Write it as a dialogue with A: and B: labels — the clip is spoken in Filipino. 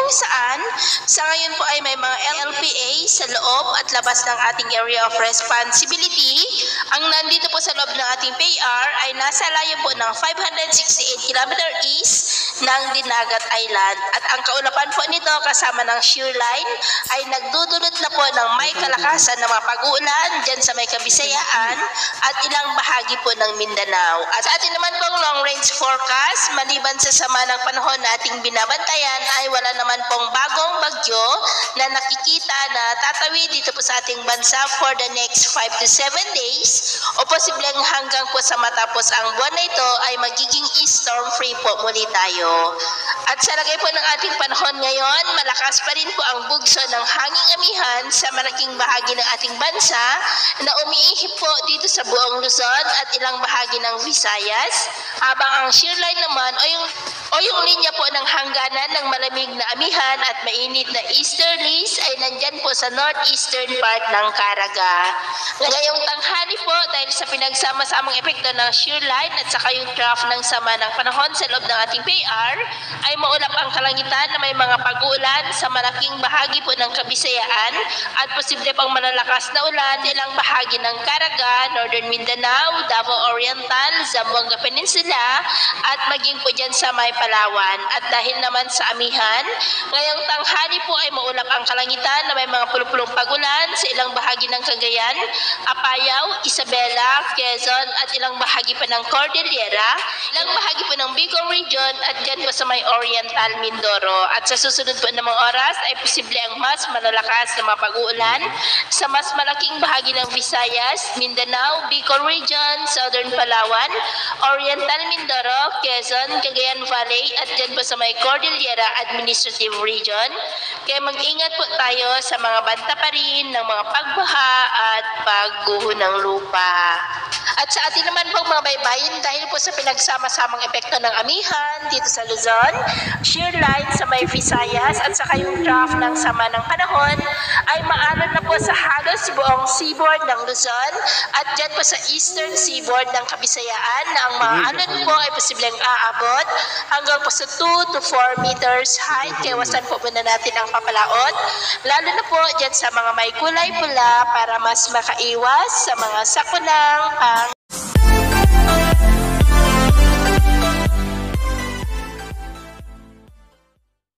A: kung saan sa ngayon po ay may mga LPA sa loob at labas ng ating area of responsibility. Ang nandito po sa loob ng ating PAR ay nasa layo po ng 568 km east ng Dinagat Island. At ang kaulapan po nito kasama ng shear line ay nagdudulot na po ng may kalakasan na mga pag-uulan dyan sa may Kabisayaan at ilang bahagi po ng Mindanao. At sa atin naman pong long range forecast, maliban sa sama ng panahon na ating binabantayan ay wala naman pong bagong bagyo na nakikita na tatawid dito po sa ating bansa for the next 5 to 7 days o posibleng hanggang po sa matapos ang buwan na ito ay magiging storm free po muli tayo. At sa lagay po ng ating panahon ngayon, malakas pa rin po ang bugso ng hanging amihan sa malaking bahagi ng ating bansa na umiihip po dito sa buong Luzon at ilang bahagi ng Visayas, habang ang shear line naman o yung linya po ng hangganan ng malamig na amihan at mainit na easterlies ay nandyan po sa northeastern part ng Caraga. Ngayong tanghali po, dahil sa pinagsama-samang epekto ng shear line at saka yung trough ng sama ng panahon sa loob ng ating PAR, ay maulap ang kalangitan na may mga pag-uulan sa malaking bahagi po ng Kabisayaan at posible pang malalakas na ulan ilang bahagi ng Caraga, Northern Mindanao, Davao Oriental, Zamboanga Peninsula at maging po dyan sa may Palawan. At dahil naman sa amihan, ngayong tanghali po ay maulap ang kalangitan na may mga pulupulong pag-ulan sa ilang bahagi ng Cagayan, Apayao, Isabela, Quezon at ilang bahagi pa ng Cordillera, ilang bahagi po ng Bicol Region at dyan po sa may Oriental Mindoro. At sa susunod po ng mga oras ay posible ang mas malalakas na mga pag-uulan sa mas malaking bahagi ng Visayas, Mindanao, Bicol Region, Southern Palawan, Oriental Mindoro, Quezon, Cagayan Valley at dyan po sa may Cordillera Administrative Region. Kaya mag-ingat po tayo sa mga banta pa rin ng mga pagbaha at pagguho ng lupa. At sa atin naman pong mga baybayin, dahil po sa pinagsama-samang epekto ng amihan dito sa Luzon, shear line sa may Visayas at saka yung trough ng sama ng panahon ay maalon na po sa halos buong seaboard ng Luzon at dyan po sa eastern seaboard ng Kabisayaan na ang mga alon po ay posibleng aabot hanggang po sa 2 to 4 meters height. Kaya wasan po muna natin ang papalaot, lalo na po dyan sa mga may kulay pula para mas makaiwas sa mga sakunang